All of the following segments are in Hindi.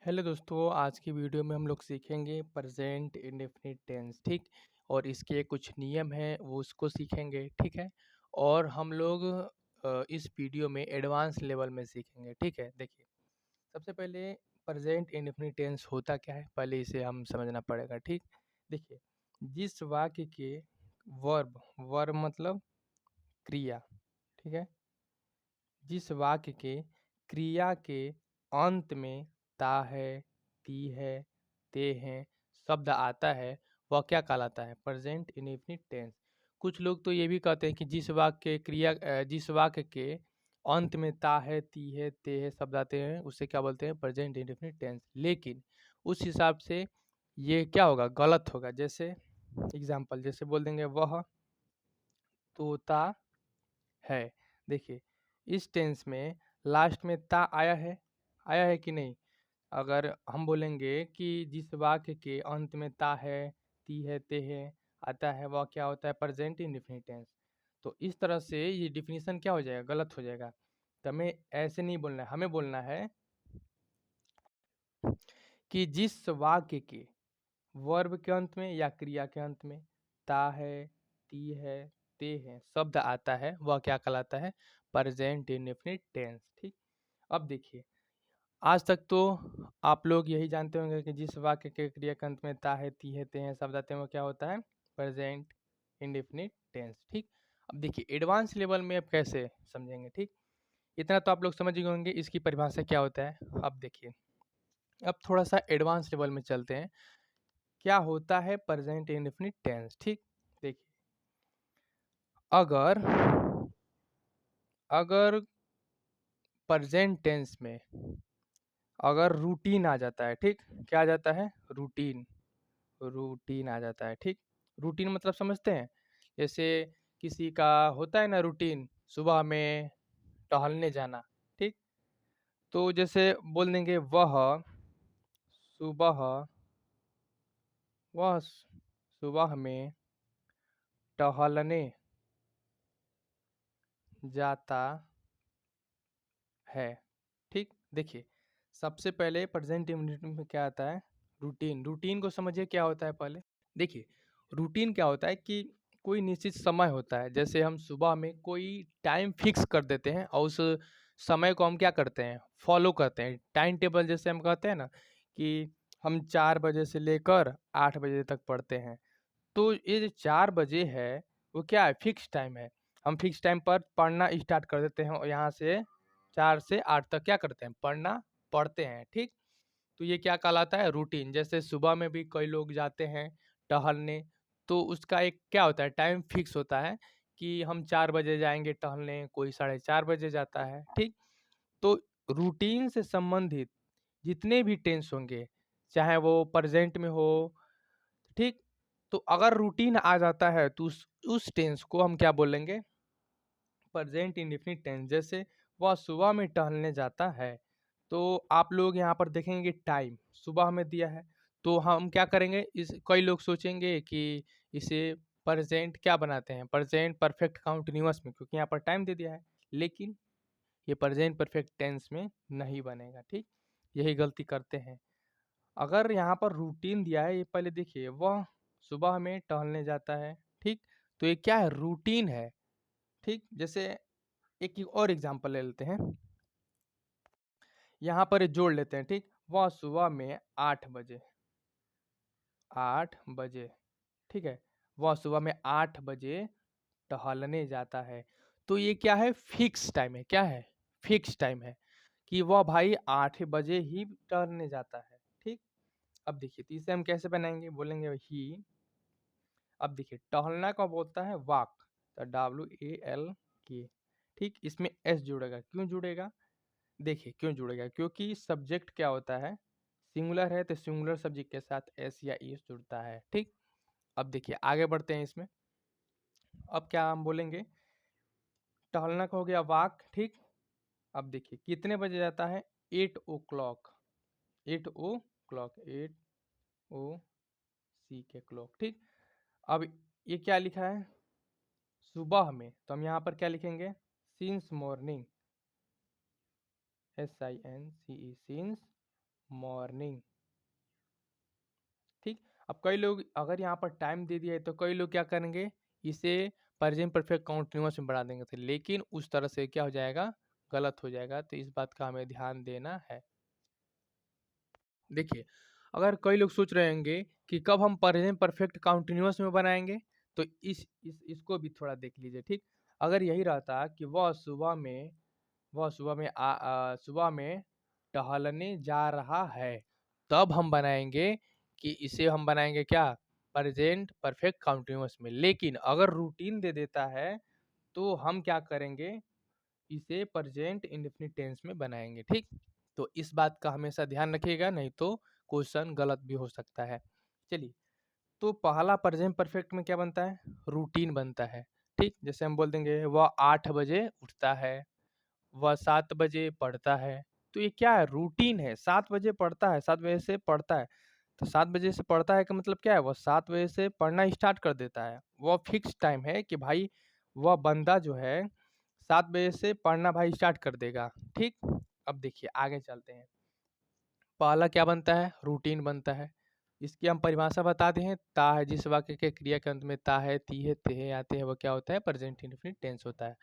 हेलो दोस्तों, आज की वीडियो में हम लोग सीखेंगे प्रेजेंट इंडेफिनिट टेंस। ठीक। और इसके कुछ नियम हैं वो उसको सीखेंगे। ठीक है। और हम लोग इस वीडियो में एडवांस लेवल में सीखेंगे। ठीक है। देखिए, सबसे पहले प्रेजेंट इंडेफिनिट टेंस होता क्या है, पहले इसे हम समझना पड़ेगा। ठीक। देखिए, जिस वाक्य के वर्ब वर्ब मतलब क्रिया। ठीक है। जिस वाक्य के क्रिया के अंत में ता है, ती है, ते हैं शब्द आता है, वह क्या कहलाता है? Present indefinite tense. कुछ लोग तो ये भी कहते हैं कि जिस वाक्य के अंत में ता है, ती है, ते है शब्द आते हैं, उसे क्या बोलते हैं? Present indefinite tense. लेकिन उस हिसाब से ये क्या होगा? गलत होगा। जैसे एग्जाम्पल, जैसे बोल देंगे वह तोता है। देखिए, इस टेंस में लास्ट में ता आया है कि नहीं? अगर हम बोलेंगे कि जिस वाक्य के अंत में ता है, ती है, ते है आता है, वह क्या होता है? Present indefinite tense. तो इस तरह से ये डिफिनीशन क्या हो जाएगा? गलत हो जाएगा। तो हमें ऐसे नहीं बोलना है, हमें बोलना है कि जिस वाक्य के वर्ब के अंत में या क्रिया के अंत में ता है, ती है, ते है शब्द आता है, वह क्या कहलाता है? Present indefinite tense. ठीक। अब देखिए, आज तक तो आप लोग यही जानते होंगे कि जिस वाक्य के क्रिया के अंत में ता है, ती है, ते हैं शब्द आते हैं, वो क्या होता है? Present indefinite tense. ठीक। अब देखिए, एडवांस लेवल में अब कैसे समझेंगे। ठीक। इतना तो आप लोग समझ गए होंगे इसकी परिभाषा क्या होता है। अब देखिए, अब थोड़ा सा एडवांस लेवल में चलते हैं। क्या होता है प्रेजेंट इंडेफिनिट टेंस? ठीक। देखिए, अगर अगर प्रेजेंट टेंस में अगर रूटीन आ जाता है, ठीक, क्या आ जाता है? रूटीन। रूटीन आ जाता है। ठीक। रूटीन मतलब समझते हैं? जैसे किसी का होता है ना रूटीन, सुबह में टहलने जाना। ठीक। तो जैसे बोल देंगे सुबह वह सुबह में टहलने जाता है। ठीक। देखिए, सबसे पहले प्रेजेंट इंडेफिनिट में क्या आता है? रूटीन। रूटीन को समझिए क्या होता है पहले। देखिए, रूटीन क्या होता है कि कोई निश्चित समय होता है। जैसे हम सुबह में कोई टाइम फिक्स कर देते हैं और उस समय को हम क्या करते हैं? फॉलो करते हैं। टाइम टेबल जैसे हम कहते हैं ना कि हम 4 बजे से लेकर 8 बजे तक पढ़ते हैं। तो ये जो 4 बजे है, वो क्या है? फिक्स टाइम है। हम फिक्स टाइम पर पढ़ना स्टार्ट कर देते हैं और यहाँ से 4 से 8 तक क्या करते हैं? पढ़ते हैं। ठीक। तो ये क्या कहलाता है? रूटीन। जैसे सुबह में भी कई लोग जाते हैं टहलने, तो उसका एक क्या होता है? टाइम फिक्स होता है कि हम 4 बजे जाएँगे टहलने, कोई 4:30 बजे जाता है। ठीक। तो रूटीन से संबंधित जितने भी टेंस होंगे, चाहे वो प्रेज़ेंट में हो, ठीक? तो अगर रूटीन आ जाता है तो उस टेंस को हम क्या बोलेंगे? Present indefinite tense. जैसे वह सुबह में टहलने जाता है, तो आप लोग यहाँ पर देखेंगे टाइम सुबह में दिया है, तो हम क्या करेंगे? इस कई लोग सोचेंगे कि इसे प्रेजेंट क्या बनाते हैं? प्रेजेंट परफेक्ट कंटीन्यूअस में, क्योंकि यहाँ पर टाइम दे दिया है। लेकिन ये प्रेजेंट परफेक्ट टेंस में नहीं बनेगा। ठीक। यही गलती करते हैं। अगर यहाँ पर रूटीन दिया है, ये पहले देखिए, वह सुबह में टहलने जाता है। ठीक। तो ये क्या है? रूटीन है। ठीक। जैसे एक और एग्जांपल ले लेते हैं। यहाँ पर ये जोड़ लेते हैं। ठीक। वह सुबह में 8 बजे 8 बजे, ठीक है, वह सुबह में 8 बजे टहलने जाता है। तो ये क्या है? फिक्स टाइम है। क्या है? फिक्स टाइम है कि वह भाई 8 बजे ही टहलने जाता है। ठीक। अब देखिए, तो इसे हम कैसे बनाएंगे? बोलेंगे ही। अब देखिए, टहलना का बोलता है वॉक, तो WALK। ठीक। इसमें S जुड़ेगा। क्यों जुड़ेगा? देखिए, क्यों जुड़ेगा? क्योंकि सब्जेक्ट क्या होता है? सिंगुलर है, तो सिंगुलर सब्जेक्ट के साथ S या ES जुड़ता है। ठीक। अब देखिए, आगे बढ़ते हैं इसमें। अब क्या हम बोलेंगे? टहलना का हो गया वॉक। ठीक। अब देखिए, कितने बजे जाता है? 8 o'clock। 8 o'clock, 8 O C के क्लॉक। ठीक। अब ये क्या लिखा है? सुबह में, तो हम यहाँ पर क्या लिखेंगे? Since morning, SINCE, since morning. ठीक। अब कई लोग अगर यहाँ पर टाइम दे दिया है तो कई लोग क्या करेंगे, इसे प्रेजेंट परफेक्ट कंटीन्यूअस में बढ़ा देंगे थे, लेकिन उस तरह से क्या हो जाएगा, गलत हो जाएगा। तो इस बात का हमें ध्यान देना है। देखिए, अगर कई लोग सोच रहे होंगे कि कब हम प्रेजेंट परफेक्ट कंटीन्यूअस में बनाएंगे, तो इसको भी थोड़ा देख लीजिए। ठीक। अगर यही रहता कि सुबह में टहलने जा रहा है, तब हम बनाएंगे कि इसे हम बनाएंगे क्या, प्रेजेंट परफेक्ट कंटीन्यूअस में। लेकिन अगर रूटीन दे देता है तो हम क्या करेंगे, इसे प्रेजेंट इंडेफिनिट टेंस में बनाएंगे। ठीक। तो इस बात का हमेशा ध्यान रखिएगा, नहीं तो क्वेश्चन गलत भी हो सकता है। चलिए, तो पहला प्रेजेंट परफेक्ट में क्या बनता है, रूटीन बनता है। ठीक। जैसे हम बोल देंगे वह 8 बजे उठता है, वह 7 बजे पढ़ता है। तो ये क्या है, रूटीन है। 7 बजे पढ़ता है, 7 बजे से पढ़ता है। तो 7 बजे से पढ़ता है का मतलब क्या है, वह 7 बजे से पढ़ना स्टार्ट कर देता है। वह फिक्स टाइम है कि भाई वह बंदा जो है 7 बजे से पढ़ना भाई स्टार्ट कर देगा। ठीक। अब देखिए आगे चलते हैं। पहला क्या बनता है, रूटीन बनता है। इसकी हम परिभाषा बताते हैं, ता है। जिस वाक्य के क्रिया के अंत में ता है, ती है, ते है आते हैं, वो क्या होता है, प्रेजेंट इंडेफिनिट टेंस होता है।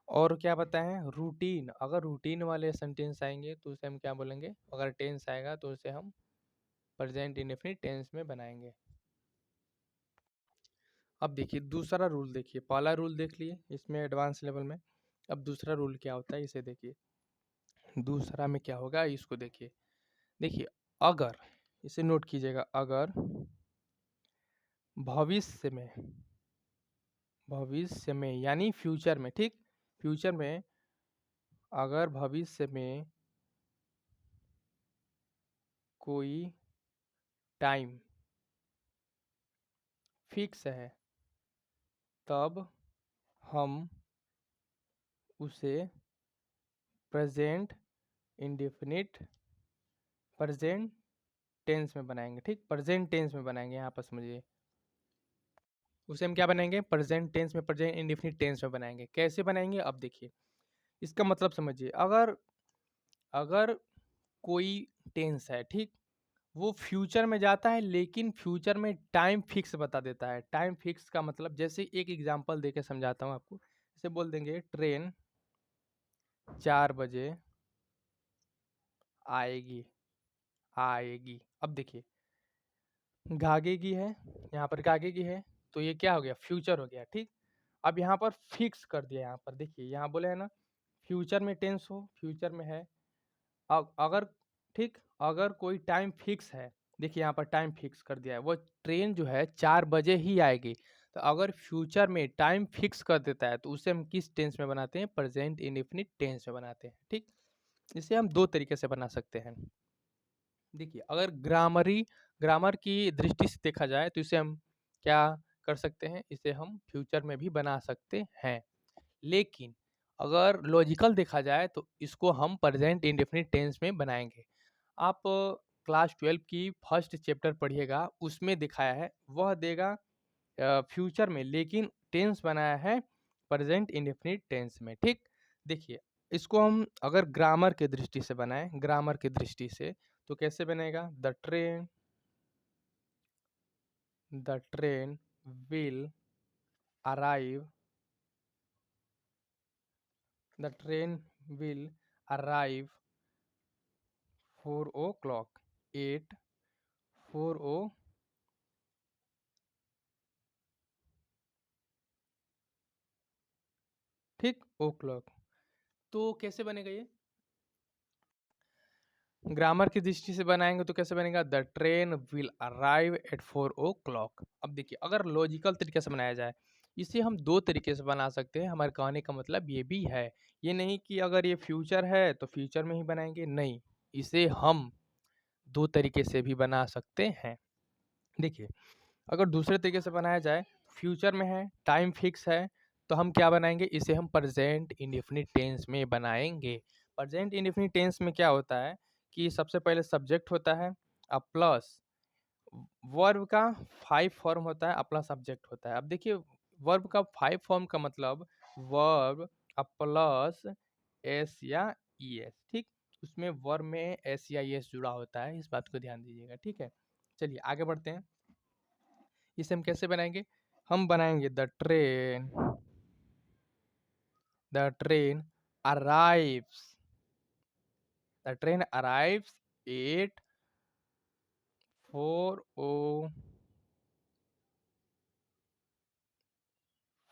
और क्या बताएं, रूटीन। अगर रूटीन वाले सेंटेंस आएंगे तो उसे हम क्या बोलेंगे, अगर टेंस आएगा तो उसे हम प्रेजेंट इंडेफिनिट टेंस में बनाएंगे। अब देखिए दूसरा रूल, देखिए पहला रूल देख लिए इसमें एडवांस लेवल में। अब दूसरा रूल क्या होता है, इसे देखिए। दूसरा में क्या होगा, इसको देखिए। देखिए, अगर, इसे नोट कीजिएगा, अगर भविष्य में, भविष्य में यानी फ्यूचर में, ठीक, फ्यूचर में अगर भविष्य में कोई टाइम फिक्स है, तब हम उसे प्रेजेंट इंडेफिनिट प्रेजेंट टेंस में बनाएंगे। ठीक, प्रेजेंट टेंस में बनाएंगे। यहाँ पर समझिए, उसे हम क्या बनाएंगे, प्रेजेंट टेंस में, प्रेजेंट इंडेफिनिट टेंस में बनाएंगे। कैसे बनाएंगे, अब देखिए इसका मतलब समझिए। अगर अगर कोई टेंस है, ठीक, वो फ्यूचर में जाता है, लेकिन फ्यूचर में टाइम फिक्स बता देता है। टाइम फिक्स का मतलब, जैसे एक एग्जांपल देके समझाता हूँ आपको। जैसे बोल देंगे ट्रेन 4 बजे आएगी, आएगी। अब देखिए गागेगी है, यहाँ पर गागेगी है, तो ये क्या हो गया, फ्यूचर हो गया। ठीक। अब यहाँ पर फिक्स कर दिया। यहाँ पर देखिए, यहाँ बोले है ना, फ्यूचर में टेंस हो, फ्यूचर में है। अगर, ठीक, अगर कोई टाइम फिक्स है, देखिए यहाँ पर टाइम फिक्स कर दिया है, वो ट्रेन जो है 4 बजे ही आएगी। तो अगर फ्यूचर में टाइम फिक्स कर देता है तो उसे हम किस टेंस में बनाते हैं, प्रेजेंट इंडेफिनिट टेंस में बनाते हैं। ठीक। इसे हम दो तरीके से बना सकते हैं। देखिए, अगर ग्रामर की दृष्टि से देखा जाए तो इसे हम क्या कर सकते हैं, इसे हम फ्यूचर में भी बना सकते हैं। लेकिन अगर लॉजिकल देखा जाए तो इसको हम प्रेजेंट इंडेफिनिट टेंस में बनाएंगे। आप क्लास 12 की फर्स्ट चैप्टर पढ़िएगा, उसमें दिखाया है, वह देगा फ्यूचर में, लेकिन टेंस बनाया है प्रेजेंट इंडेफिनिट टेंस में। ठीक। देखिए, इसको हम अगर ग्रामर के दृष्टि से बनाएं, ग्रामर की दृष्टि से, तो कैसे बनेगा, the train will arrive, the train will arrive 4 o'clock, 8 4 ओ, ठीक, ओ क्लॉक। तो कैसे बनेगा ये, ग्रामर की दृष्टि से बनाएंगे तो कैसे बनेगा, the train will arrive at 4 o'clock। अब देखिए, अगर लॉजिकल तरीके से बनाया जाए, इसे हम दो तरीके से बना सकते हैं। हमारे कहने का मतलब ये भी है, ये नहीं कि अगर ये फ्यूचर है तो फ्यूचर में ही बनाएंगे, नहीं, इसे हम दो तरीके से भी बना सकते हैं। देखिए, अगर दूसरे तरीके से बनाया जाए, फ्यूचर में है, टाइम फिक्स है, तो हम क्या बनाएंगे, इसे हम प्रेजेंट इंडेफिनिट टेंस में बनाएंगे। प्रेजेंट इंडेफिनिट टेंस में क्या होता है कि सबसे पहले सब्जेक्ट होता है, अब प्लस वर्ब का 5 फॉर्म होता है, अपना सब्जेक्ट होता है। अब देखिए, वर्ब का 5 फॉर्म का मतलब वर्ब अब प्लस एस या ई एस। ठीक। उसमें वर्ब में एस जुड़ा होता है, इस बात को ध्यान दीजिएगा, ठीक है। चलिए आगे बढ़ते हैं। इसे हम कैसे बनाएंगे? हम बनाएंगे the train arrives the train arrives eight 4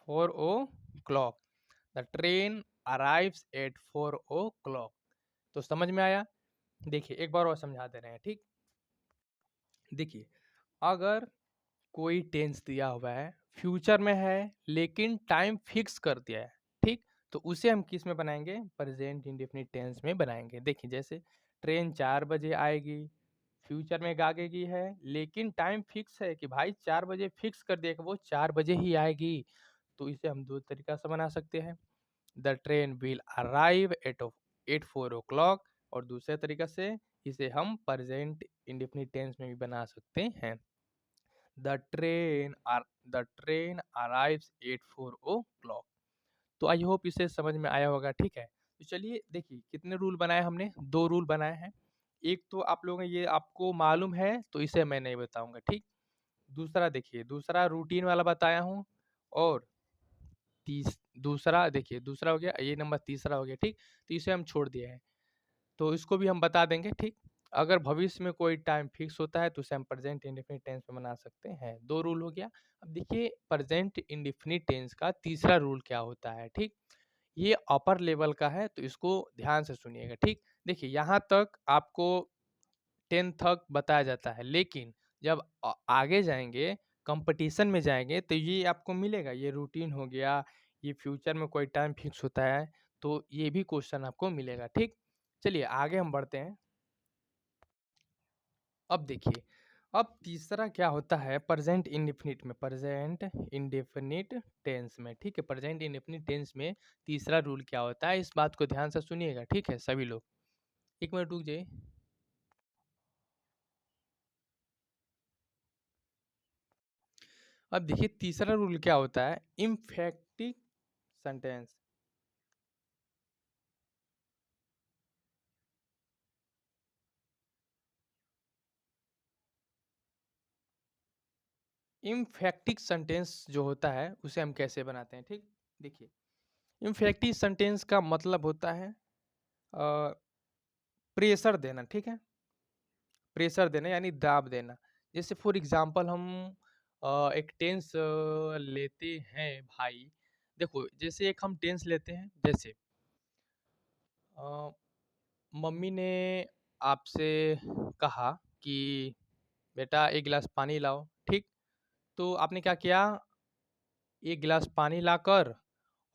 o'clock। The train arrives eight 4 o'clock। तो समझ में आया? देखिए एक बार और समझा दे रहे हैं, ठीक। देखिए अगर कोई टेंस दिया हुआ है, फ्यूचर में है लेकिन टाइम फिक्स कर दिया है, ठीक, तो उसे हम किस में बनाएंगे? प्रेजेंट इंडेफिनिट टेंस में बनाएंगे। देखिए जैसे ट्रेन 4 बजे आएगी, फ्यूचर में आगेगी है लेकिन टाइम फिक्स है कि भाई 4 बजे फिक्स कर दिया कि वो 4 बजे ही आएगी। तो इसे हम दो तरीका से बना सकते हैं, the train will arrive at 4 o'clock, और दूसरे तरीका से इसे हम प्रेजेंट इंडेफिनिट टेंस में भी बना सकते हैं, the train arrives eight 4 o'clock। तो आई होप इसे समझ में आया होगा, ठीक है। तो चलिए देखिए कितने रूल बनाए हमने, 2 रूल बनाए हैं। एक तो आप लोगों ने ये आपको मालूम है तो इसे मैं नहीं बताऊंगा, ठीक। दूसरा देखिए, दूसरा रूटीन वाला बताया हूँ, और दूसरा देखिए, दूसरा हो गया, ये नंबर तीसरा हो गया, ठीक। तो इसे हम छोड़ दिए हैं, तो इसको भी हम बता देंगे, ठीक। अगर भविष्य में कोई टाइम फिक्स होता है तो उसे हम प्रेजेंट इंडेफिनिट टेंस में बना सकते हैं। 2 रूल हो गया। अब देखिए प्रेजेंट इंडेफिनिट टेंस का तीसरा रूल क्या होता है, ठीक। ये अपर लेवल का है तो इसको ध्यान से सुनिएगा, ठीक। देखिए यहाँ तक आपको 10 तक बताया जाता है, लेकिन जब आगे जाएंगे, कंपटीशन में जाएंगे, तो ये आपको मिलेगा, ये रूटीन हो गया, ये फ्यूचर में कोई टाइम फिक्स होता है तो ये भी क्वेश्चन आपको मिलेगा, ठीक। चलिए आगे हम बढ़ते हैं। अब देखिए, अब तीसरा क्या होता है प्रेजेंट इंडेफिनिट टेंस में, ठीक है। प्रेजेंट इंडेफिनिट टेंस में तीसरा रूल क्या होता है, इस बात को ध्यान से सुनिएगा, ठीक है सभी लोग। 1 मिनट रुक जाइए। अब देखिए तीसरा रूल क्या होता है, इम्फेक्टिव सेंटेंस। इम्फेक्टिव सेंटेंस जो होता है उसे हम कैसे बनाते हैं, ठीक। देखिए इम्फेक्टिव सेंटेंस का मतलब होता है प्रेशर देना, ठीक है। प्रेशर देना यानी दाब देना। जैसे फॉर एग्जांपल हम एक टेंस लेते हैं भाई। देखो जैसे एक हम टेंस लेते हैं, जैसे अ, मम्मी ने आपसे कहा कि बेटा 1 गिलास पानी लाओ, ठीक। तो आपने क्या किया, 1 गिलास पानी लाकर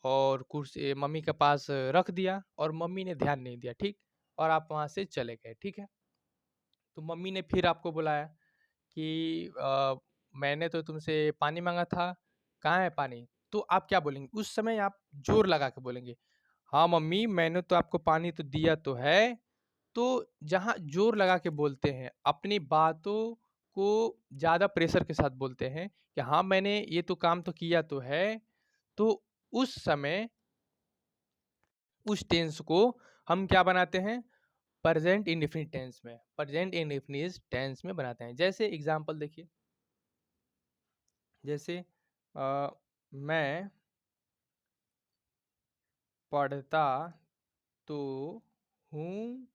और कुर्सी मम्मी के पास रख दिया, और मम्मी ने ध्यान नहीं दिया, ठीक। और आप वहाँ से चले गए, ठीक है। तो मम्मी ने फिर आपको बुलाया कि मैंने तो तुमसे पानी मांगा था, कहाँ है पानी? तो आप क्या बोलेंगे? उस समय आप जोर लगा के बोलेंगे, हाँ मम्मी मैंने तो आपको पानी तो दिया तो है। तो जहाँ जोर लगा के बोलते हैं, अपनी बातों को ज़्यादा प्रेशर के साथ बोलते हैं कि हाँ मैंने ये तो काम तो किया तो है, तो उस समय उस टेंस को हम क्या बनाते हैं? प्रेजेंट इंडेफिनिट टेंस में, प्रेजेंट इंडेफिनिट टेंस में बनाते हैं। जैसे एग्जांपल देखिए, जैसे मैं पढ़ता तो हूँ।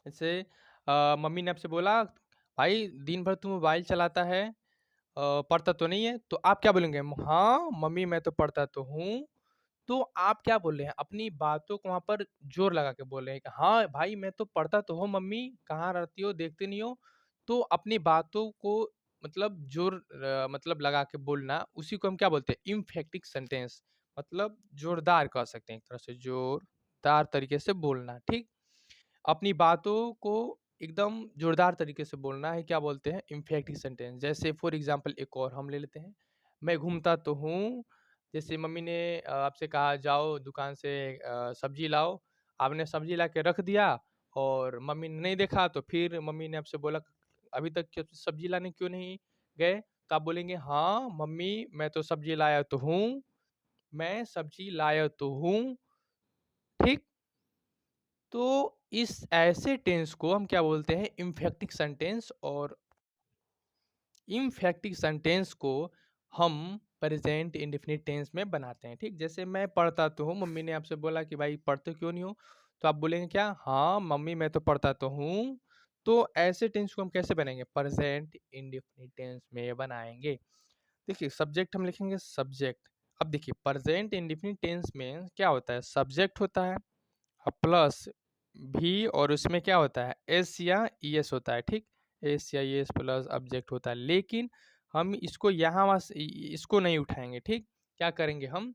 जैसे मम्मी ने आपसे बोला, भाई दिन भर तू मोबाइल चलाता है, पढ़ता तो नहीं है? तो आप क्या बोलेंगे? हाँ मम्मी मैं तो पढ़ता तो हूँ। तो आप क्या बोल रहे हैं? अपनी बातों को वहाँ पर जोर लगा के बोल रहे हैं कि हाँ भाई मैं तो पढ़ता तो हूँ मम्मी, कहाँ रहती हो देखते नहीं हो। तो अपनी बातों को मतलब जोर मतलब लगा के बोलना, उसी को हम क्या बोलते हैं? इम्फेक्टिव सेंटेंस। मतलब जोरदार कह सकते हैं, एक तरह से जोरदार तरीके से बोलना, ठीक। अपनी बातों को एकदम जोरदार तरीके से बोलना है, क्या बोलते हैं? इम्फेक्टिव सेंटेंस। जैसे फॉर एग्जांपल एक और हम ले लेते हैं, मैं घूमता तो हूँ। जैसे मम्मी ने आपसे कहा जाओ दुकान से सब्जी लाओ, आपने सब्जी ला के रख दिया और मम्मी ने नहीं देखा, तो फिर मम्मी ने आपसे बोला अभी तक क्यों सब्जी लाने क्यों नहीं गए? तो आप बोलेंगे हाँ मम्मी मैं तो सब्जी लाया तो हूँ, मैं सब्जी लाया तो हूँ, ठीक। तो इस ऐसे टेंस को हम क्या बोलते हैं, इम्फेक्टिव सेंटेंस। और इम्फेक्टिव सेंटेंस को हम प्रेजेंट इंडेफिनिट टेंस में बनाते हैं। ठीक, जैसे मैं पढ़ता तो हूँ, मम्मी ने आपसे बोला कि भाई पढ़ते क्यों नहीं हो, तो आप बोलेंगे क्या, हाँ मम्मी मैं तो पढ़ता तो हूँ। तो ऐसे टेंस को हम कैसे बनाएंगे, प्रेजेंट इंडेफिनिट टेंस में बनाएंगे। देखिए सब्जेक्ट हम लिखेंगे सब्जेक्ट। अब देखिए प्रेजेंट इंडेफिनिट टेंस में क्या होता है, सब्जेक्ट होता है प्लस भी, और उसमें क्या होता है, एस या ईएस होता है। ठीक, एस या ईएस प्लस ऑब्जेक्ट होता है। लेकिन हम इसको यहाँ वहाँ से इसको नहीं उठाएंगे। ठीक, क्या करेंगे हम,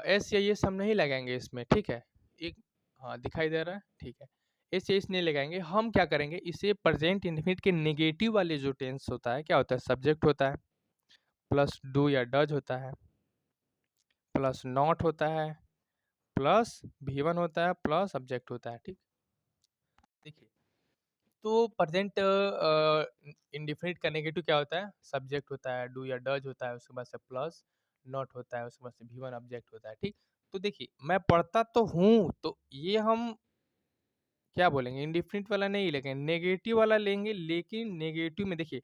एस या ईएस हम नहीं लगाएंगे इसमें। ठीक है, एक, हाँ दिखाई दे रहा है, ठीक है। एस या ईएस नहीं लगाएंगे, हम क्या करेंगे, इसे प्रेजेंट इंडेफिनिट के नेगेटिव वाले जो टेंस होता है, क्या होता है, सब्जेक्ट होता है प्लस डू या डज होता है प्लस नॉट होता है प्लस भी वन होता है प्लस ऑब्जेक्ट होता है। ठीक, देखिए तो प्रेजेंट इंडिफिनिट का नेगेटिव क्या होता है, सब्जेक्ट होता है, डू या डज होता है, उसके बाद से प्लस नॉट होता है, उसके बाद से भी वन ऑब्जेक्ट होता है। ठीक, तो देखिए मैं पढ़ता तो हूँ, तो ये हम क्या बोलेंगे, इंडिफिनिट वाला नहीं लेंगे, नेगेटिव वाला लेंगे। लेकिन नेगेटिव में देखिए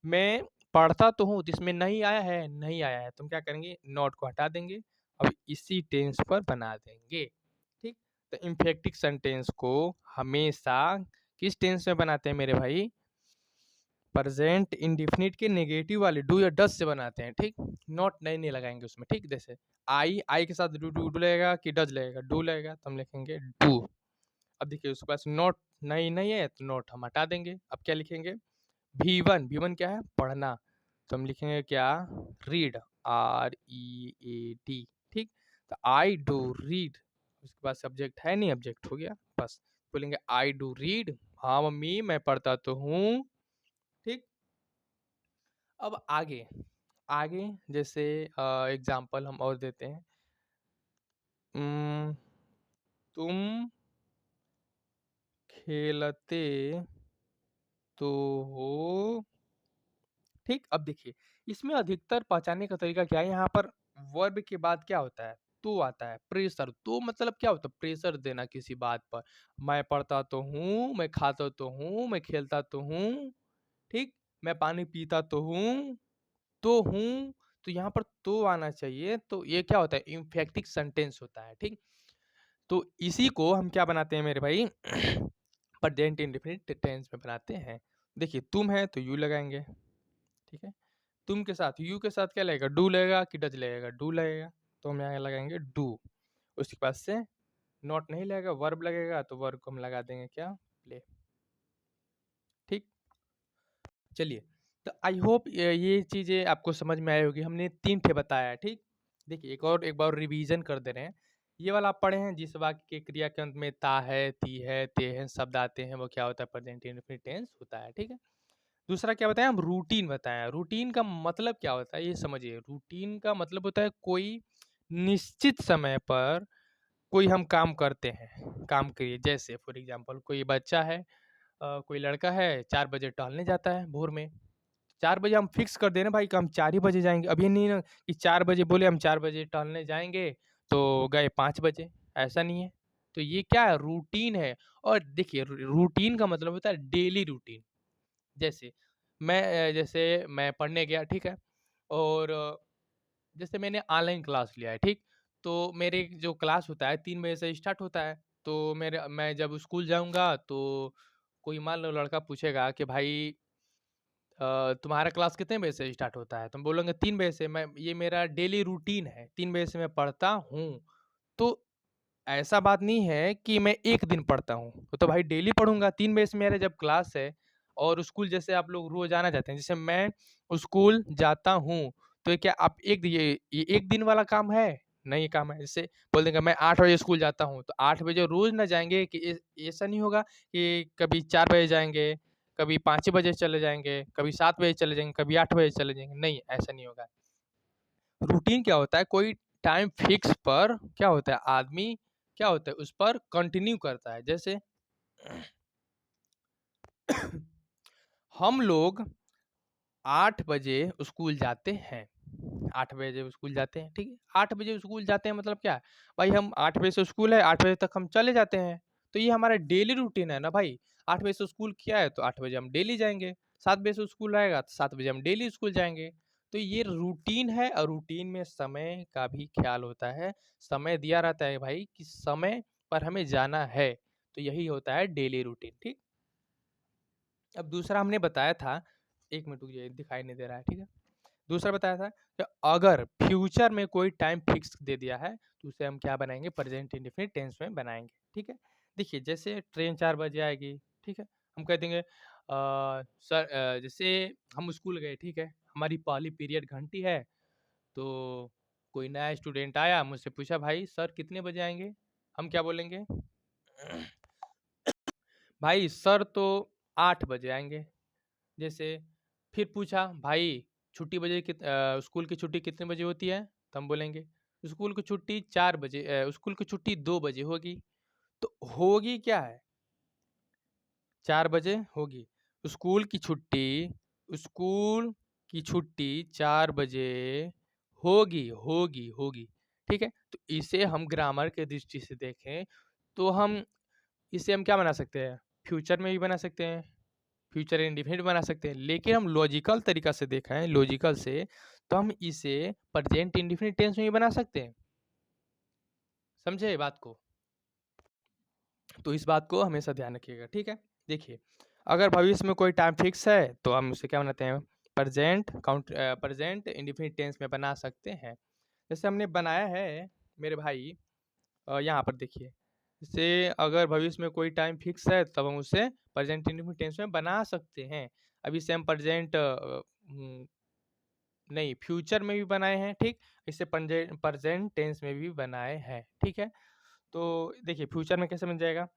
मैं पढ़ता तो हूँ, तो इसमें नहीं आया है, नहीं आया है, तो हम क्या करेंगे, नॉट को हटा देंगे, अब इसी टेंस पर बना देंगे। ठीक, तो इम्फेक्टिव सेंटेंस को हमेशा किस टेंस में बनाते हैं मेरे भाई, प्रेजेंट इंडिफिनिट के नेगेटिव वाले डू या डज से बनाते हैं। ठीक, नॉट नहीं लगाएंगे उसमें। ठीक, जैसे आई के साथ डू डू डू लगेगा कि डज लगेगा, डू लगेगा, तो हम लिखेंगे डू। अब देखिए उसके पास नॉट नहीं है, तो नॉट हम हटा देंगे। अब क्या लिखेंगे, भी वन क्या है, पढ़ना, तो हम लिखेंगे क्या, रीड, READ। ठीक, तो आई डू रीड, उसके बाद सब्जेक्ट है नहीं, ऑब्जेक्ट हो गया, बस बोलेंगे आई डू रीड, हाँ मम्मी मैं पढ़ता तो हूँ। ठीक, अब आगे आगे जैसे एग्जाम्पल हम और देते हैं, उम्म, तुम खेलते तो हो। ठीक, अब देखिए इसमें अधिकतर पहचानने का तरीका क्या है, यहाँ पर वर्ब के बाद क्या होता है, तो आता है, प्रेशर। तो मतलब क्या होता है, प्रेशर देना किसी बात पर। मैं पढ़ता तो हूँ, मैं खाता तो हूँ, मैं खेलता तो हूँ। ठीक, मैं पानी पीता तो हूँ, तो यहाँ पर तो आना चाहिए। तो ये क्या होता है, इम्फेक्टिव सेंटेंस होता है। ठीक, तो इसी को हम क्या बनाते हैं मेरे भाई, प्रेजेंट इंडेफिनिट टेंस में बनाते हैं। देखिए तुम है तो यू लगाएंगे। ठीक है, तुम के साथ यू के साथ क्या लगेगा, डू लगेगा कि डज लगेगा, डू लगेगा, तो हम यहाँ लगाएंगे डू। उसके बाद से नॉट नहीं लगेगा, वर्ब लगेगा, तो वर्ब को हम लगा देंगे क्या, प्ले। ठीक, चलिए, तो आई होप ये चीज़ें आपको समझ में आई होगी। हमने 3 ठे बताया है। ठीक, देखिए एक बार रिवीजन कर दे रहे हैं। ये वाला आप पढ़े हैं, जिस वाक्य के क्रिया के अंत में ता है, ती है, ते हैं शब्द आते हैं, वो क्या होता है, प्रेजेंट इंडेफिनिट टेंस होता है। ठीक है, दूसरा क्या बताया, हम रूटीन बताया। रूटीन का मतलब क्या होता है, ये समझिए। रूटीन का मतलब होता है कोई निश्चित समय पर कोई हम काम करते हैं, काम करिए। जैसे फॉर एग्जांपल कोई बच्चा है, कोई लड़का है, 4 बजे टहलने जाता है भोर में। 4 बजे हम फिक्स कर दें ना भाई कि हम 4 ही बजे जाएँगे। अब ये नहीं ना कि 4 बजे बोले हम 4 बजे टहलने जाएँगे, तो गए 5 बजे, ऐसा नहीं है। तो ये क्या है, रूटीन है। और देखिए रूटीन का मतलब होता है डेली रूटीन। जैसे जैसे मैं पढ़ने गया, ठीक है? और जैसे मैंने ऑनलाइन क्लास लिया है, ठीक? तो मेरे जो क्लास होता है 3 बजे से स्टार्ट होता है। तो मैं जब स्कूल जाऊँगा तो कोई मान लो लड़का पूछेगा कि भाई तुम्हारा क्लास कितने बजे से स्टार्ट होता है? तो मैं बोलूँगा 3 बजे से। मैं ये मेरा डेली रूटीन है, 3 बजे से मैं पढ़ता हूँ। तो ऐसा बात नहीं है कि मैं 1 दिन पढ़ता हूँ, तो भाई डेली पढ़ूँगा। 3 बजे से मेरा जब क्लास है और स्कूल जैसे आप लोग रोज़ आना जाते हैं, जैसे मैं स्कूल जाता हूँ, तो ये क्या आप एक ये 1 दिन वाला काम है? नहीं काम है। जैसे बोल देंगे मैं 8 बजे स्कूल जाता हूँ, तो 8 बजे रोज़ ना जाएँगे कि ऐसा नहीं होगा कि कभी 4 बजे जाएँगे, कभी 5 बजे चले जाएँगे, कभी 7 बजे चले जाएँगे, कभी 8 बजे चले जाएँगे, नहीं ऐसा नहीं होगा। रूटीन क्या होता है, कोई टाइम फिक्स पर क्या होता है, आदमी क्या होता है उस पर कंटिन्यू करता है। जैसे हम लोग 8 बजे स्कूल जाते हैं, 8 बजे स्कूल जाते हैं, ठीक है? 8 बजे स्कूल जाते हैं मतलब क्या है? भाई हम 8 बजे से स्कूल है, 8 बजे तक हम चले जाते हैं। तो ये हमारा डेली रूटीन है ना भाई। 8 बजे से स्कूल किया है तो 8 बजे हम डेली जाएँगे, 7 बजे से स्कूल आएगा तो 7 बजे हम डेली स्कूल जाएँगे। तो ये रूटीन है और रूटीन में समय का भी ख़्याल होता है। समय दिया रहता है भाई कि समय पर हमें जाना है, तो यही होता है डेली रूटीन, ठीक? अब दूसरा हमने बताया था, 1 मिनट रुक जाइए, दिखाई नहीं दे रहा है, ठीक है? दूसरा बताया था कि अगर फ्यूचर में कोई टाइम फिक्स दे दिया है, तो उसे हम क्या बनाएँगे? प्रेज़ेंट इंडेफ़िनिट टेंस में बनाएँगे, ठीक है? देखिए, जैसे ट्रेन 4 बजे आएगी, ठीक है? हम कह देंगे सर जैसे हम स्कूल गए, ठीक है? हमारी पहली पीरियड घंटी है, तो कोई नया स्टूडेंट आया, मुझसे पूछा, "भाई, सर कितने बजे आएँगे?" हम क्या बोलेंगे? "भाई, सर तो 8 बजे आएँगे।" जैसे फिर पूछा, भाई स्कूल की छुट्टी कितने बजे होती है? तो हम बोलेंगे स्कूल की छुट्टी 4 बजे स्कूल की छुट्टी 2 बजे होगी। तो होगी क्या है? 4 बजे होगी। स्कूल की छुट्टी 4 बजे होगी। ठीक है? तो इसे हम ग्रामर के दृष्टि से देखें, तो इसे हम क्या बना सकते हैं? फ्यूचर में भी बना सकते हैं। फ्यूचर इंडेफिनिट बना सकते हैं, लेकिन हम लॉजिकल तरीका से देखें, लॉजिकल से, तो हम इसे प्रेजेंट इंडेफिनिट टेंस में भी बना सकते हैं। समझे ये बात को? तो इस बात को हमेशा ध्यान रखिएगा, ठीक है? देखिए, अगर भविष्य में कोई टाइम फिक्स है, तो हम उसे क्या बनाते हैं? प्रेजेंट इंडेफिनिट टेंस में बना सकते हैं। जैसे हमने बनाया है मेरे भाई, यहाँ पर देखिए, जैसे अगर भविष्य में कोई टाइम फिक्स है, तब हम उसे प्रेजेंट इंडेफिनिट टेंस में बना सकते हैं। अब इसे हम नहीं, फ्यूचर में भी बनाए हैं, ठीक? इसे प्रेजेंट टेंस में भी बनाए हैं, ठीक है? तो देखिए, फ्यूचर में कैसे बन जाएगा?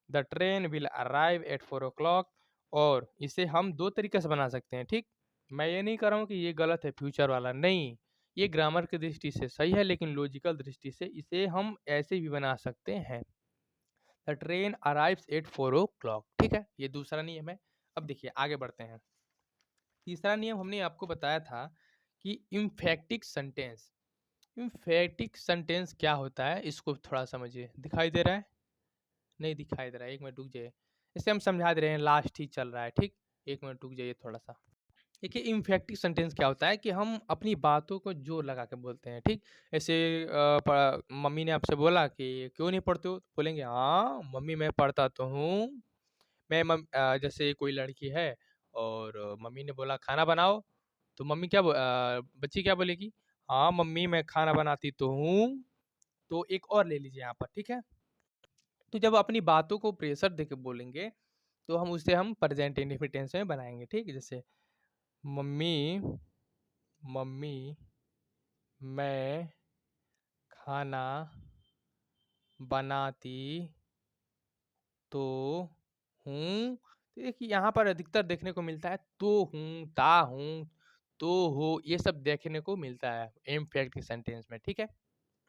The train will arrive at 4 o'clock, और इसे हम 2 तरीके से बना सकते हैं, ठीक? मैं ये नहीं कह रहा हूँ कि ये गलत है फ्यूचर वाला, नहीं। ये ग्रामर की दृष्टि से सही है, लेकिन लॉजिकल दृष्टि से इसे हम ऐसे भी बना सकते हैं। The train arrives eight 4 o'clock, ठीक है? ये दूसरा नियम है। अब देखिए, आगे बढ़ते हैं। तीसरा नियम हमने आपको बताया था कि इम्फैक्टिक सेंटेंस। इम्फैक्टिक सेंटेंस क्या होता है, इसको थोड़ा समझिए। दिखाई दे रहा है? नहीं दिखाई दे रहा है, 1 मिनट रुक जाइए। इसे हम समझा दे रहे हैं, लास्ट ही चल रहा है, ठीक? 1 मिनट रुक जाइए थोड़ा-सा। देखिए, इम्फैक्टिक सेंटेंस क्या होता है कि हम अपनी बातों को जोर लगा के बोलते हैं, ठीक? ऐसे मम्मी ने आपसे बोला कि क्यों नहीं पढ़ते हो? तो बोलेंगे, हाँ, मम्मी मैं पढ़ता तो हूँ। जैसे कोई लड़की है और मम्मी ने बोला खाना बनाओ, तो बच्ची क्या बोलेगी? हाँ, मम्मी मैं खाना बनाती तो हूँ। तो एक और ले लीजिए यहाँ पर, ठीक है? तो जब अपनी बातों को प्रेशर देके बोलेंगे, तो हम प्रेज़ेंट इंडेफ़िनिट टेंस में बनाएँगे, ठीक है? जैसे मम्मी मम्मी मैं खाना बनाती तो हूँ। तो देखिए, यहाँ पर अधिकतर देखने को मिलता है तो हूँ, ता हूँ, तो हो, ये सब देखने को मिलता है इम्पैक्टिव सेंटेंस में, ठीक है?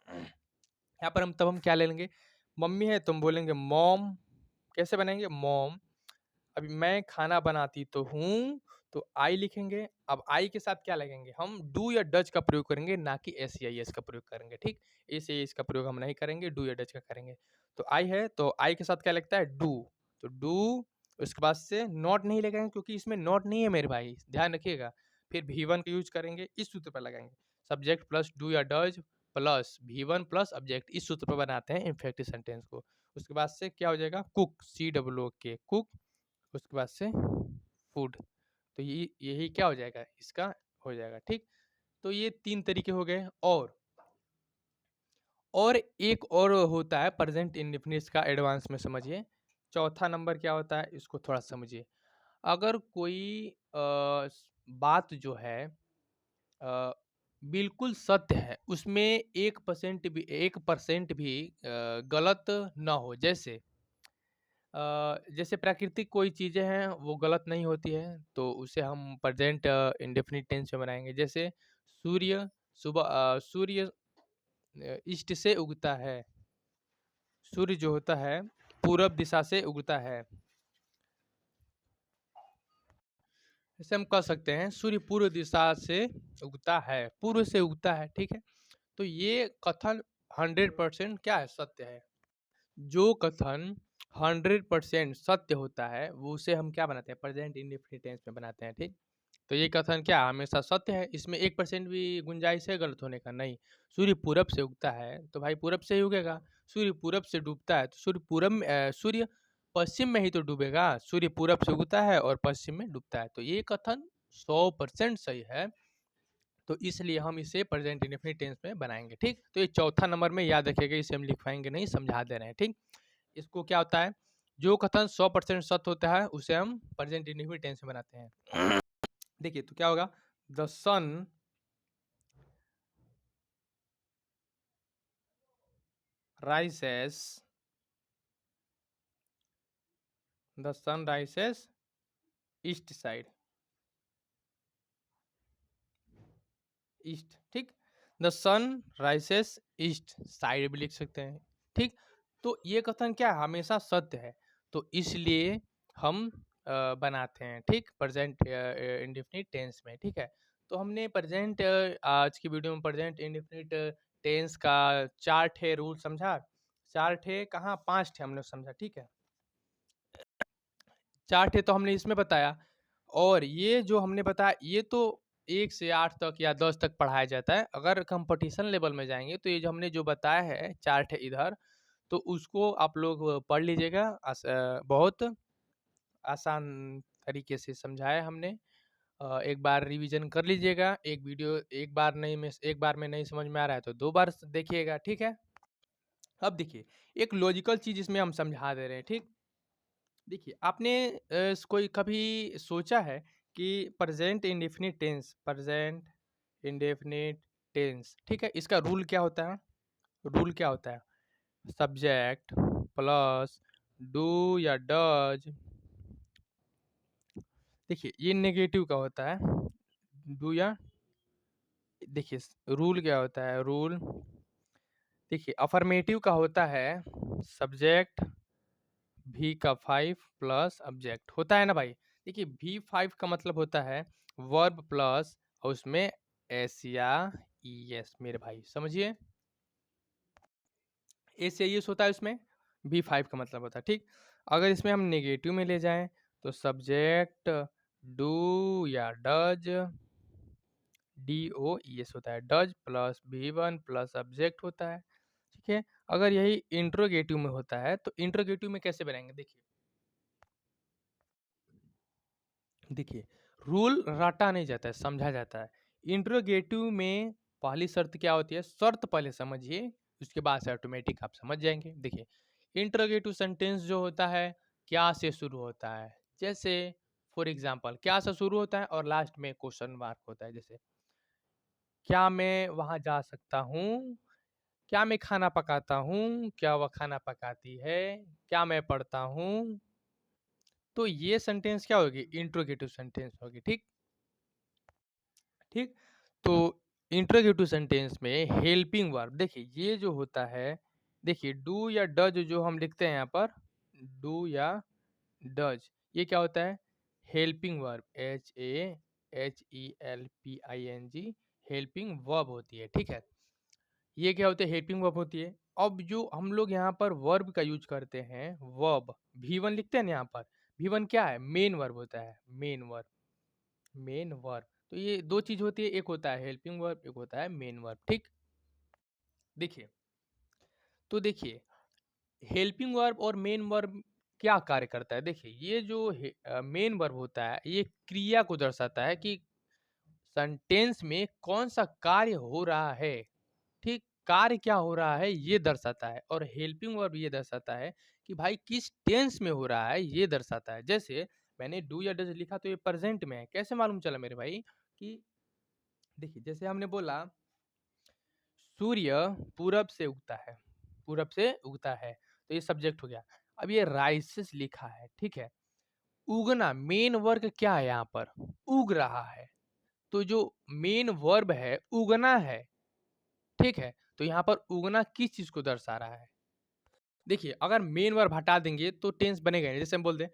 यहाँ पर हम क्या ले लेंगे? मम्मी है तो हम बोलेंगे मॉम, कैसे बनाएँगे? मॉम। अभी मैं खाना बनाती तो हूँ, तो आई लिखेंगे। अब आई के साथ क्या लगेंगे? हम डू या डज का प्रयोग करेंगे, ना कि एस या यस का प्रयोग करेंगे, ठीक? एस या यस का प्रयोग हम नहीं करेंगे, डू या डज का करेंगे। तो आई है, तो आई के साथ क्या लगता है? डू। तो डू, उसके बाद से नॉट नहीं लगाएँगे, क्योंकि इसमें नॉट नहीं है मेरे भाई, ध्यान रखिएगा। फिर वी वन का यूज़ करेंगे, इस सूत्र पर लगाएँगे। सब्जेक्ट प्लस डू या does plus V one plus object, इस सूत्र पर बनाते हैं इन्फिनेटिव सेंटेंस को। उसके बाद से क्या हो जाएगा? कुक, सी डबल ओ के, कुक। उसके बाद से फूड, तो यही क्या हो जाएगा? इसका हो जाएगा, ठीक? तो ये 3 तरीके हो गए। और एक और होता है प्रेजेंट इंडेफिनिट का, एडवांस में समझिए। चौथा नंबर क्या होता है, इसको थोड़ा समझिए। अगर कोई बात जो है अ, बिल्कुल सत्य है, उसमें 1% भी गलत ना हो, जैसे प्राकृतिक कोई चीज़ें हैं, वो गलत नहीं होती हैं, तो उसे हम प्रेजेंट इंडेफिनिट टेंस में बनाएँगे। जैसे सूर्य ईस्ट से उगता है। सूर्य जो होता है, पूरब दिशा से उगता है। जैसे हम कह सकते हैं, सूर्य पूर्व दिशा से उगता है, पूर्व से उगता है, ठीक है? तो ये कथन 100% क्या है? सत्य है। जो कथन 100% सत्य होता है, वो उसे हम क्या बनाते हैं, प्रेजेंट इंडेफिनिट टेंस में बनाते हैं, ठीक? तो ये कथन क्या हमेशा सत्य है, इसमें 1% भी गुंजाइश है गलत होने का? नहीं। सूर्य पूरब से उगता है, तो भाई पूरब से ही उगेगा। सूर्य पूरब से डूबता है, तो सूर्य पश्चिम में ही तो डूबेगा। सूर्य पूरब से उगता है और पश्चिम में डूबता है, तो ये कथन 100% सही है। तो इसलिए हम इसे प्रेजेंट इंडेफिनिट टेंस में बनाएंगे, ठीक? तो ये चौथा नंबर में याद रखिएगा, इसे हम लिखवाएंगे नहीं, समझा दे रहे हैं, ठीक? इसको क्या होता है, जो कथन 100% सत्य होता है उसे हम प्रेजेंट इंडेफिनिट टेंस में बनाते हैं। देखिए तो क्या होगा, the sun rises the sun rises east side, east, ठीक? The sun rises east side भी लिख सकते हैं, ठीक? तो ये कथन क्या है, हमेशा सत्य है, तो इसलिए हम बनाते हैं, ठीक? प्रेजेंट इंडेफिनिट टेंस में, ठीक है? तो हमने आज की वीडियो में प्रेजेंट इंडेफिनिट टेंस का 4 ठे रूल समझा। 4 ठे कहाँ, 5 ठे हम लोग समझा, ठीक है? 4 ठे तो हमने इसमें बताया, और ये जो हमने बताया ये तो 1 से 8 तक या 10 तक पढ़ाया जाता है। अगर कंपटीशन लेवल में जाएँगे तो ये जो हमने जो बताया है 4 ठे इधर, तो उसको आप लोग पढ़ लीजिएगा। बहुत आसान तरीके से समझाया हमने। एक बार रिवीजन कर लीजिएगा। एक बार में नहीं समझ में आ रहा है तो 2 बार स देखिएगा, ठीक है? अब देखिए, एक लॉजिकल चीज़ इसमें हम समझा दे रहे हैं, ठीक? देखिए, आपने कोई कभी सोचा है कि प्रेजेंट इंडेफिनिट टेंस, ठीक है? इसका रूल क्या होता है? रूल क्या होता है? सब्जेक्ट प्लस डू या डज। देखिए, ये नेगेटिव का होता है, डू या, देखिए रूल क्या होता है? रूल देखिए, अफर्मेटिव का होता है सब्जेक्ट भी का 5 प्लस ऑब्जेक्ट, होता है ना भाई? देखिए V5 का मतलब होता है वर्ब प्लस और उसमें एस या ईएस, मेरे भाई समझिए। एस या ईएस होता है उसमें, V5 का मतलब होता है, ठीक? अगर इसमें हम नेगेटिव में ले जाएं तो सब्जेक्ट डू या डज, डी ओ ईएस होता है, does plus V1 plus object होता है, ठीक है? अगर यही इंट्रोगेटिव में होता है तो इंट्रोगेटिव में कैसे बनाएंगे? देखिए, रूल रटा नहीं जाता है, समझा जाता है। इंट्रोगेटिव में पहली शर्त क्या होती है? शर्त पहले समझिए, उसके बाद से ऑटोमेटिक आप समझ जाएँगे। देखिए, इंट्रोगेटिव सेंटेंस जो होता है, क्या से शुरू होता है। जैसे फॉर एग्ज़ाम्पल क्या से शुरू होता है और लास्ट में क्वेश्चन मार्क होता है। जैसे, क्या मैं वहाँ जा सकता हूँ? क्या मैं खाना पकाता हूँ? क्या वह खाना पकाती है? क्या मैं पढ़ता हूँ? तो ये सेंटेंस क्या होगी? इंट्रोगेटिव सेंटेंस होगी, ठीक? ठीक? तो इंट्रोगेटिव सेंटेंस में हेल्पिंग वर्ब, देखिए ये जो होता है, देखिए डू या डज जो हम लिखते हैं यहाँ पर, डू या डज, ये क्या होता है? Helping verb, HALPING, helping verb होती है, ठीक है? ये क्या होती है? हेल्पिंग वर्ब होती है। अब जो हम लोग यहाँ पर वर्ब का यूज करते हैं, वर्ब V1 लिखते हैं ना यहाँ पर, V1 क्या है? मेन वर्ब होता है, मेन वर्ब। तो ये 2 चीज़ होती है, एक होता है हेल्पिंग वर्ब, एक होता है मेन वर्ब, ठीक? देखिए, तो देखिए हेल्पिंग वर्ब और मेन वर्ब क्या कार्य करता है? देखिए, ये जो मेन वर्ब होता है, ये क्रिया को दर्शाता है कि सेंटेंस में कौन-सा कार्य हो रहा है, ठीक? कार्य क्या हो रहा है ये दर्शाता है, और हेल्पिंग वर्ब ये दर्शाता है कि भाई किस टेंस में हो रहा है, ये दर्शाता है। जैसे मैंने डू या डज लिखा तो ये प्रेजेंट में है, कैसे मालूम चला मेरे भाई? कि देखिए, जैसे हमने बोला सूर्य पूरब से उगता है, पूरब से उगता है, तो ये सब्जेक्ट हो गया। अब ये राइसेस लिखा है, ठीक है? उगना मेन वर्ग क्या है यहाँ पर? उग रहा है। तो जो मेन वर्ब है उगना है, ठीक है? तो यहाँ पर उगना किस चीज़ को दर्शा रहा है? देखिए, अगर मेन वर्ब हटा देंगे तो टेंस बनेगा ही नहीं। जैसे हम बोल दें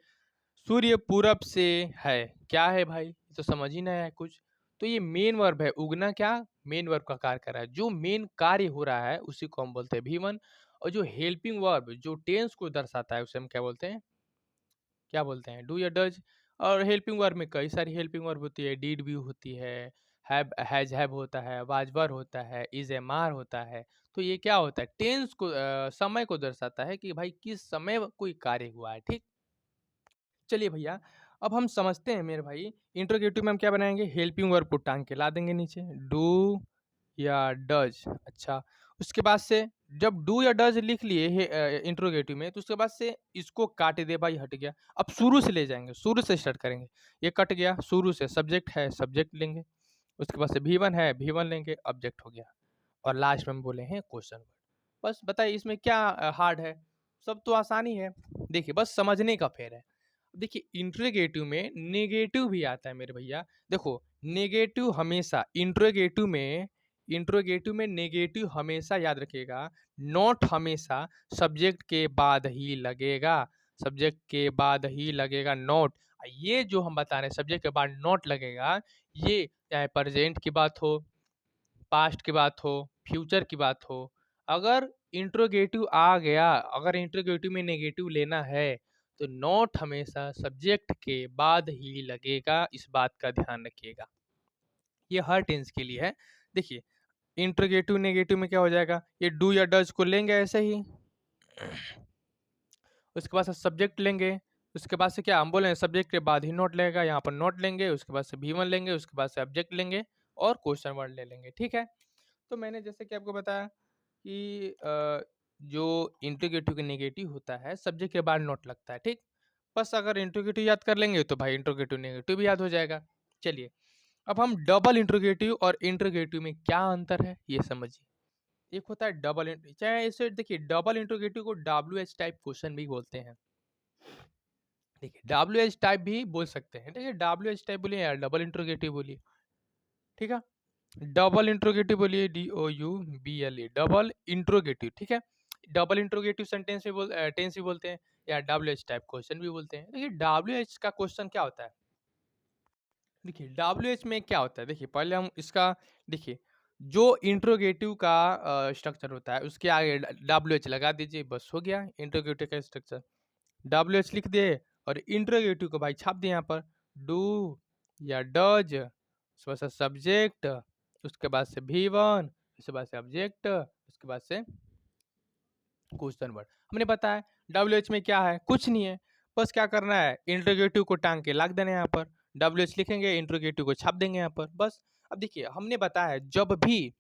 सूर्य पूरब से है, क्या है भाई? तो समझ ही नहीं आया कुछ। तो ये मेन वर्ब है, उगना क्या? मेन वर्ब का कार्य कर रहा है। जो मेन कार्य हो रहा है उसी को हम बोलते हैं V1, और जो हेल्पिंग वर्ब जो टेंस को दर्शाता है उसे हम क्या बोलते हैं? डू या डज। और हेल्पिंग वर्ब में कई सारी हेल्पिंग वर्ब होती है, डिड भी होती है, हैव हैज़ हैव होता है, वाज वर होता है, इज़ एम आर होता है। तो ये क्या होता है? टेंस को समय को दर्शाता है कि भाई किस समय कोई कार्य हुआ है, ठीक? चलिए भैया, अब हम समझते हैं मेरे भाई, इंट्रोगेटिव में हम क्या बनाएँगे? हेल्पिंग वर्ब को टाँग के ला देंगे नीचे, डू या डज। अच्छा, उसके बाद से जब डू या डज लिख लिए इंट्रोगेटिव में, तो उसके बाद से इसको काट दे भाई, हट गया। अब शुरू से ले जाएँगे, शुरू से स्टार्ट करेंगे। ये कट गया, शुरू से सब्जेक्ट है, सब्जेक्ट लेंगे। उसके बाद से V1 है, V1 लेंगे, ऑब्जेक्ट हो गया। और लास्ट में हम बोले हैं क्वेश्चन वर्ड। बस बताइए इसमें क्या हार्ड है? सब तो आसान ही है। देखिए बस समझने का फेर है। देखिए इंट्रोगेटिव में नेगेटिव भी आता है मेरे भैया। देखो नेगेटिव हमेशा इंट्रोगेटिव में नेगेटिव हमेशा याद रखिएगा, नॉट हमेशा सब्जेक्ट के बाद ही लगेगा, सब्जेक्ट के बाद ही लगेगा नॉट। ये जो हम बता रहे हैं सब्जेक्ट के बाद नॉट लगेगा, ये चाहे प्रेजेंट की बात हो, पास्ट की बात हो, फ्यूचर की बात हो, अगर इंट्रोगेटिव आ गया, अगर इंट्रोगेटिव में नेगेटिव लेना है, तो नॉट हमेशा सब्जेक्ट के बाद ही लगेगा, इस बात का ध्यान रखिएगा। ये हर टेंस के लिए है। देखिए, इंट्रोगेटिव नेगेटिव में क्या हो जाएगा? ये डू या डज को लेंगे ऐसे ही, उसके बाद से सब्जेक्ट लेंगे, उसके बाद से क्या हम बोले सब्जेक्ट के बाद ही नोट लगेगा, यहाँ पर नोट लेंगे, उसके बाद से V1 लेंगे, उसके बाद से ऑब्जेक्ट लेंगे और क्वेश्चन वर्ड ले लेंगे, ठीक है? तो मैंने जैसे कि आपको बताया कि जो इंट्रोगेटिव का नेगेटिव होता है, सब्जेक्ट के बाद नोट लगता है, ठीक? बस अगर इंट्रोगेटिव याद कर लेंगे तो भाई इंट्रोगेटिव नेगेटिव भी याद हो जाएगा। चलिए, अब हम डबल इंट्रोगेटिव और इंट्रोगेटिव में क्या अंतर है, ये समझिए। एक होता है डबल इंट चाहे इसे देखिए डबल इंट्रोगेटिव को WH टाइप क्वेश्चन भी बोलते हैं। देखिए WH टाइप भी बोल सकते हैं। देखिए WH टाइप बोलिए या डबल इंट्रोगेटिव बोलिए, ठीक है? डबल इंट्रोगेटिव बोलिए, DOUBLE, डबल इंट्रोगेटिव, ठीक है? डबल इंट्रोगेटिव सेंटेंस भी टेंस भी बोलते हैं या WH टाइप क्वेश्चन भी बोलते हैं। देखिए WH का क्वेश्चन क्या होता है? देखिए WH में क्या होता है? देखिए पहले हम इसका देखिए, जो इंट्रोगेटिव का स्ट्रक्चर होता है उसके आगे WH लगा दीजिए, बस हो गया इंट्रोगेटिव का स्ट्रक्चर। WH लिख दिए और इंट्रोगेटिव को भाई छाप दिए यहाँ पर, डू या डज, उसके बाद से सब्जेक्ट, उसके बाद से V1, उसके बाद से ऑब्जेक्ट, उसके बाद से क्वेश्चन वर्ड। हमने बताया WH में क्या है? कुछ नहीं है। बस क्या करना है? इंट्रोगेटिव को टांग के लाग देना है यहाँ पर। WH लिखेंगे, इंट्रोगेटिव को छाप देंगे यहाँ पर, बस। अब देखिए हमने बताया जब भी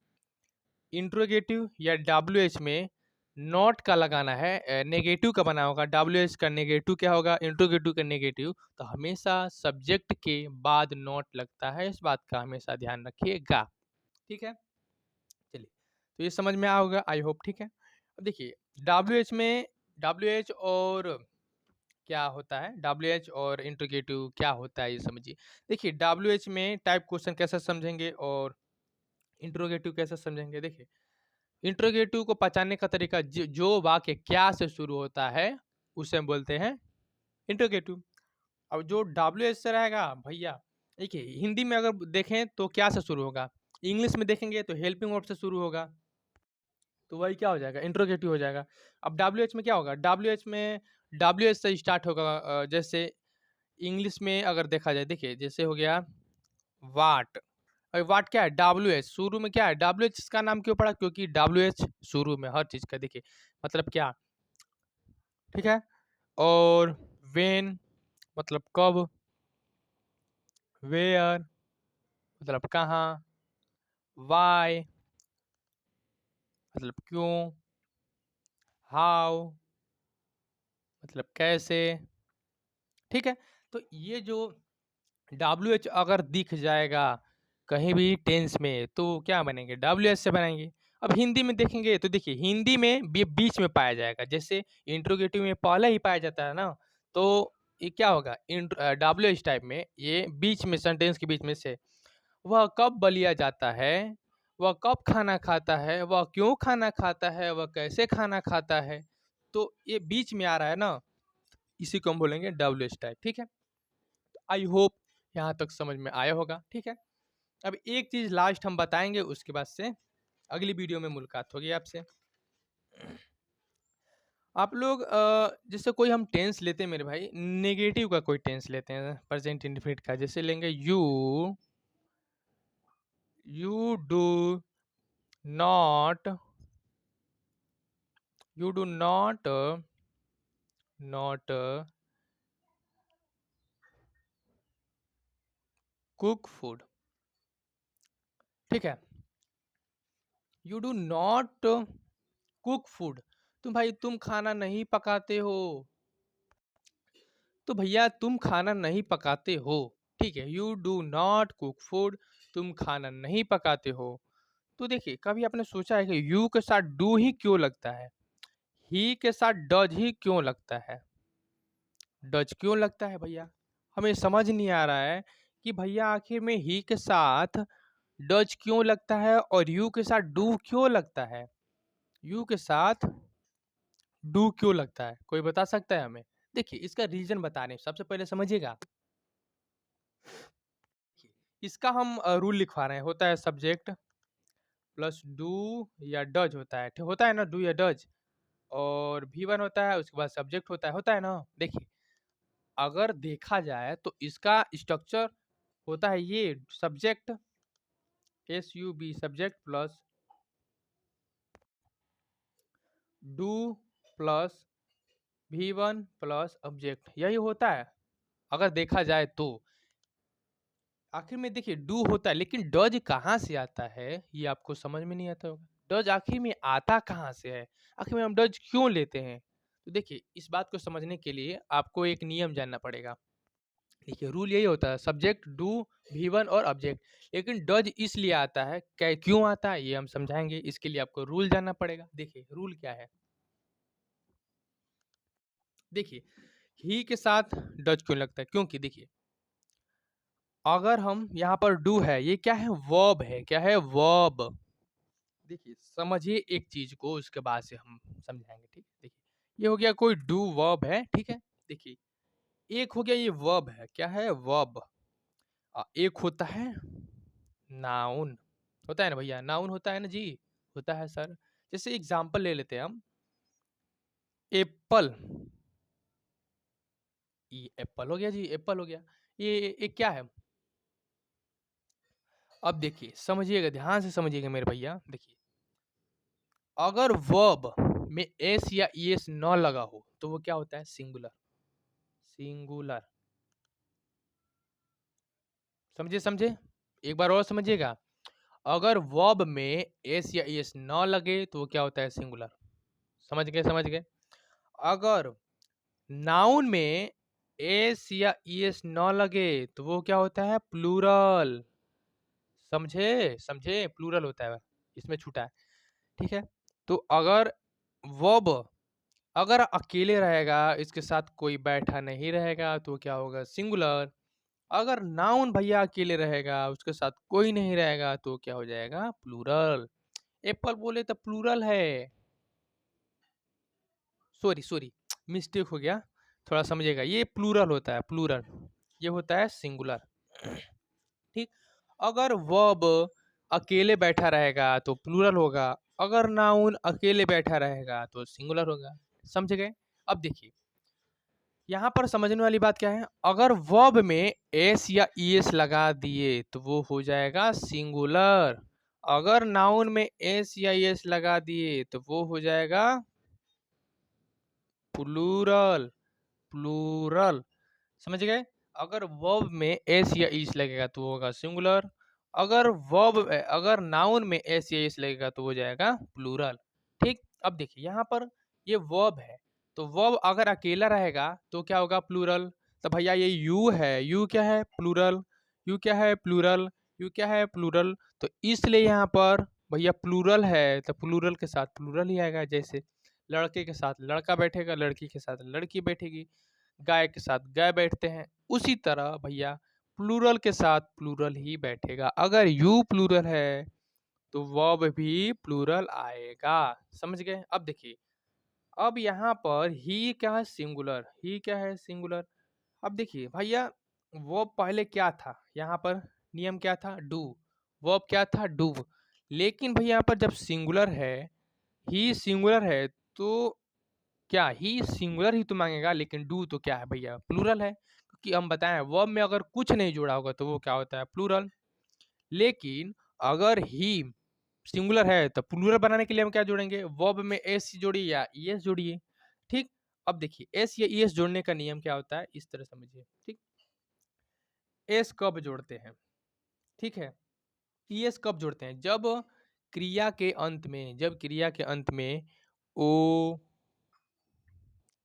इंट्रोगेटिव या WH में नॉट का लगाना है, नेगेटिव का बना होगा, WH का नेगेटिव क्या होगा? इंट्रोगेटिव का नेगेटिव, तो हमेशा सब्जेक्ट के बाद नॉट लगता है, इस बात का हमेशा ध्यान रखिएगा, ठीक है? चलिए, तो ये समझ में आया होगा आई होप, ठीक है? अब देखिए WH में WH और क्या होता है? WH और इंट्रोगेटिव क्या होता है ये समझिए। देखिए WH में टाइप क्वेश्चन कैसे समझेंगे और इंट्रोगेटिव कैसे समझेंगे? देखिए इंट्रोगेटिव को पहचानने का तरीका जो वाक्य क्या से शुरू होता है उसे हम बोलते हैं इंट्रोगेटिव। अब जो WH से रहेगा भैया, देखिए हिंदी में अगर देखें तो क्या से शुरू होगा, इंग्लिश में देखेंगे तो हेल्पिंग वर्ब से शुरू होगा, तो वही क्या हो जाएगा? इंट्रोगेटिव हो जाएगा। अब WH में क्या होगा? WH में WH से स्टार्ट होगा, जैसे इंग्लिश में अगर देखा जाए, देखिए जैसे हो गया वाट। वाट क्या है? WH शुरू में क्या है? WH इसका नाम क्यों पड़ा? क्योंकि WH शुरू में हर चीज़ का देखिए मतलब क्या, ठीक है? और व्हेन मतलब कब, वेयर मतलब कहाँ, व्हाई मतलब क्यों, हाउ मतलब कैसे, ठीक है? तो ये जो WH अगर दिख जाएगा कहीं भी टेंस में तो क्या बनेंगे? WH से बनाएँगे। अब हिंदी में देखेंगे तो देखिए हिंदी में बीच में पाया जाएगा, जैसे इंट्रोगेटिव में पहले ही पाया जाता है ना, तो ये क्या होगा? WH टाइप में ये बीच में सेंटेंस के बीच में से, वह कब बलिया जाता है, वह कब खाना खाता है, वह क्यों खाना खाता है, वह कैसे खाना खाता है, तो ये बीच में आ रहा है ना, इसी को हम बोलेंगे WH टाइप, ठीक है? आई होप यहाँ तक समझ में आया होगा, ठीक है? अब एक चीज़ लास्ट हम बताएँगे, उसके बाद से अगली वीडियो में मुलाकात होगी आपसे। आप लोग जैसे कोई हम टेंस लेते हैं मेरे भाई, नेगेटिव का कोई टेंस लेते हैं प्रेजेंट इंडेफिनिट का, जैसे लेंगे you do not you do not cook food. ठीक है, you do not cook food, तुम भाई तुम खाना नहीं पकाते हो, तो भैया तुम खाना नहीं पकाते हो। ठीक है, you do not cook food, तुम खाना नहीं पकाते हो। तो देखिए, कभी आपने सोचा है कि यू के साथ डू ही क्यों लगता है, ही के साथ डज ही क्यों लगता है, डज क्यों लगता है भैया? हमें समझ नहीं आ रहा है कि भैया आखिर में ही के साथ डज क्यों लगता है और यू के साथ डू क्यों लगता है, यू के साथ डू क्यों लगता है, कोई बता सकता है हमें? देखिए, इसका रीजन बता रहे हैं, सबसे पहले समझिएगा। इसका हम रूल लिखवा रहे हैं, होता है सब्जेक्ट प्लस डू या डज होता है, ठीक होता है ना, डू या डज, और भी वन होता है, उसके बाद सब्जेक्ट होता है ना। देखिए, अगर देखा जाए तो इसका स्ट्रक्चर होता है ये, subject S U be subject plus do plus भी वन प्लस ऑब्जेक्ट, यही होता है अगर देखा जाए तो। आखिर में देखिए, डू होता है, लेकिन डज कहाँ से आता है ये आपको समझ में नहीं आता होगा। डज आखिर में आता कहाँ से है, आखिर में हम डज क्यों लेते हैं? तो देखिए, इस बात को समझने के लिए आपको एक नियम जानना पड़ेगा। देखिए, रूल यही होता है, सब्जेक्ट डू भी वन और ऑब्जेक्ट, लेकिन डज इसलिए आता है, क्या क्यों आता है ये हम समझाएंगे, इसके लिए आपको रूल जानना पड़ेगा। देखिए, रूल क्या है, देखिए, ही के साथ डज क्यों लगता है, क्योंकि देखिए, अगर हम यहाँ पर डू है, ये क्या है, वर्ब है, क्या है, वर्ब। देखिए, समझिए एक चीज को, उसके बाद से हम समझाएंगे, ठीक है। देखिए, ये हो गया कोई डू वर्ब है, ठीक है। देखिए, एक हो गया ये वर्ब है, क्या है, वर्ब। एक होता है नाउन, होता है ना भैया, नाउन होता है ना जी, होता है सर। जैसे एग्जांपल ले लेते हैं हम, एप्पल, ये एप्पल हो गया जी, एप्पल हो गया। ये क्या है? अब देखिए, समझिएगा, ध्यान से समझिएगा मेरे भैया। देखिए, अगर वर्ब में एस या ईएस न लगा हो तो वो क्या होता है, सिंगुलर, सिंगुलर। समझे समझे, एक बार और समझिएगा, अगर वर्ब में एस या ईएस न लगे तो वो क्या होता है, सिंगुलर। समझ गए, समझ गए। अगर नाउन में एस या ईएस न लगे तो वो क्या होता है, प्लूरल। समझे समझे, प्लूरल होता है, इसमें छूटा है, ठीक है। तो अगर वर्ब अगर अकेले रहेगा, इसके साथ कोई बैठा नहीं रहेगा तो क्या होगा, सिंगुलर। अगर नाउन भैया अकेले रहेगा, उसके साथ कोई नहीं रहेगा तो क्या हो जाएगा, प्लूरल। एप्पल बोले तो प्लूरल है, सॉरी सॉरी, मिस्टेक हो गया, थोड़ा समझिएगा, ये प्लूरल होता है, प्लूरल, ये होता है सिंगुलर, ठीक। अगर वर्ब अकेले बैठा रहेगा तो प्लूरल होगा, अगर नाउन अकेले बैठा रहेगा तो सिंगुलर होगा। समझ गए? अब देखिए, यहाँ पर समझने वाली बात क्या है, अगर वर्ब में एस या ईएस लगा दिए तो वो हो जाएगा सिंगुलर, अगर नाउन में एस या ईएस लगा दिए तो वो हो जाएगा प्लूरल, प्लूरल। समझ गए? अगर वर्ब में एस या ईस लगेगा तो वो होगा सिंगुलर, अगर नाउन में एस या ईस लगेगा तो वो हो जाएगा प्लूरल, ठीक। अब देखिए, यहाँ पर ये वर्ब है, तो वर्ब अगर अकेला रहेगा तो क्या होगा, प्लूरल। तो भैया, ये यू है, यू क्या है, प्लूरल, यू क्या है, प्लूरल, यू क्या है, प्लूरल। तो इसलिए यहाँ पर भैया प्लूरल है तो प्लूरल के साथ प्लूरल ही आएगा। जैसे लड़के के साथ लड़का बैठेगा, लड़की के साथ लड़की बैठेगी, गाय के साथ गाय बैठते हैं, उसी तरह भैया प्लूरल के साथ प्लूरल ही बैठेगा। अगर यू प्लूरल है तो वर्ब भी प्लूरल आएगा। समझ गए? अब देखिए, अब यहाँ पर ही क्या है, सिंगुलर, ही क्या है, सिंगुलर। अब देखिए भैया, वर्ब पहले क्या था, यहाँ पर नियम क्या था, डू, वर्ब क्या था, डू। लेकिन भैया यहाँ पर जब सिंगुलर है, ही सिंगुलर है, तो क्या ही सिंगुलर ही तो माँगेगा, लेकिन डू तो क्या है भैया प्लूरल है, क्योंकि हम बताएँ वर्ब में अगर कुछ नहीं जुड़ा होगा तो वो क्या होता है प्लूरल। लेकिन अगर ही सिंगुलर है तो प्लूरल बनाने के लिए हम क्या जोड़ेंगे, वर्ब में एस जोड़िए या ईएस जोड़िए, ठीक। अब देखिए एस या ईएस जोड़ने का नियम क्या होता है, इस तरह समझिए, ठीक। एस कब जोड़ते हैं, ठीक है। ईएस कब जोड़ते हैं, जब क्रिया के अंत में O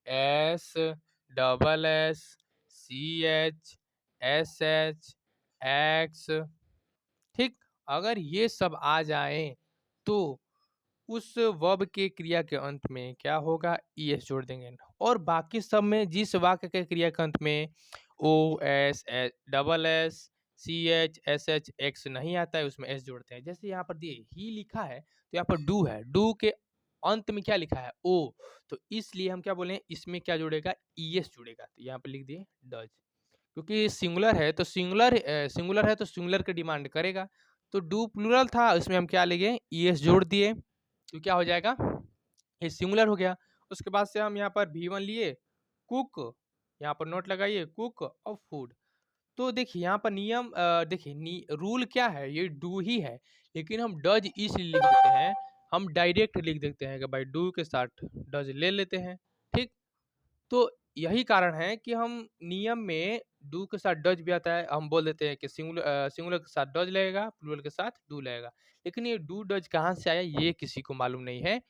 S double S C H S H X, ठीक। अगर ये सब आ जाए तो उस वर्ब के क्रिया के अंत में क्या होगा, ईएस जोड़ देंगे। और बाकी सब में जिस वाक्य के क्रिया के अंत में O S double S C H S H X नहीं आता है उसमें एस जोड़ते हैं। जैसे यहाँ पर दिए ही लिखा है तो यहाँ पर डू है, डू के अंत में क्या लिखा है ओ, तो इसलिए हम क्या बोले इसमें क्या जुड़ेगा, ईएस जुड़ेगा, तो यहाँ पर लिख दिए डज। क्योंकि सिंगुलर है तो सिंगुलर की डिमांड करेगा, तो डू प्लूरल था उसमें हम क्या लेंगे ईएस जोड़ दिए, तो क्या हो जाएगा, ये सिंगुलर हो गया। उसके बाद से हम यहाँ पर V1 लिए कुक, यहाँ पर नोट लगाइए कुक और फूड। तो देखिए यहाँ पर नियम देखिए रूल क्या है, ये डू ही है, लेकिन हम डज इसलिए लिख देते हैं, हम डायरेक्ट लिख देते हैं कि भाई डू के साथ डज ले लेते हैं, ठीक। तो यही कारण है कि हम नियम में डू के साथ डज भी आता है, हम बोल देते हैं कि सिंगुलर के साथ डज लगेगा, प्लूरल के साथ डू लगेगा। लेकिन ये डू डज कहाँ से आया ये किसी को मालूम नहीं है।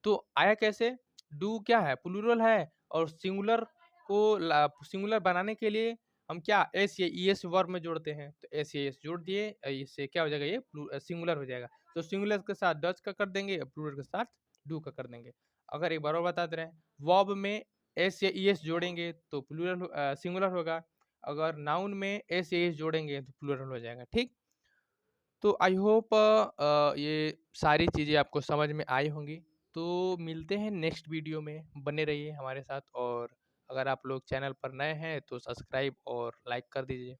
तो आया कैसे, डू क्या है प्लूरल है, और सिंगुलर बनाने के लिए हम क्या एस या ईएस वर्ब में जोड़ते हैं, तो एस या ईएस जोड़ दिए, इससे क्या हो जाएगा ये सिंगुलर हो जाएगा। तो सिंगुलर के साथ डज का कर देंगे, प्लूरल के साथ डू का कर देंगे। अगर एक बार और बता दे रहे हैं, वर्ब में एस या ईएस जोड़ेंगे तो सिंगुलर होगा, अगर नाउन में एस या ईएस जोड़ेंगे तो प्लूरल हो जाएगा, ठीक। तो आई होप ये सारी चीज़ें आपको समझ में आई होंगी। तो मिलते हैं नेक्स्ट वीडियो में, बने रहिए हमारे साथ, और अगर आप लोग चैनल पर नए हैं तो सब्सक्राइब और लाइक कर दीजिए।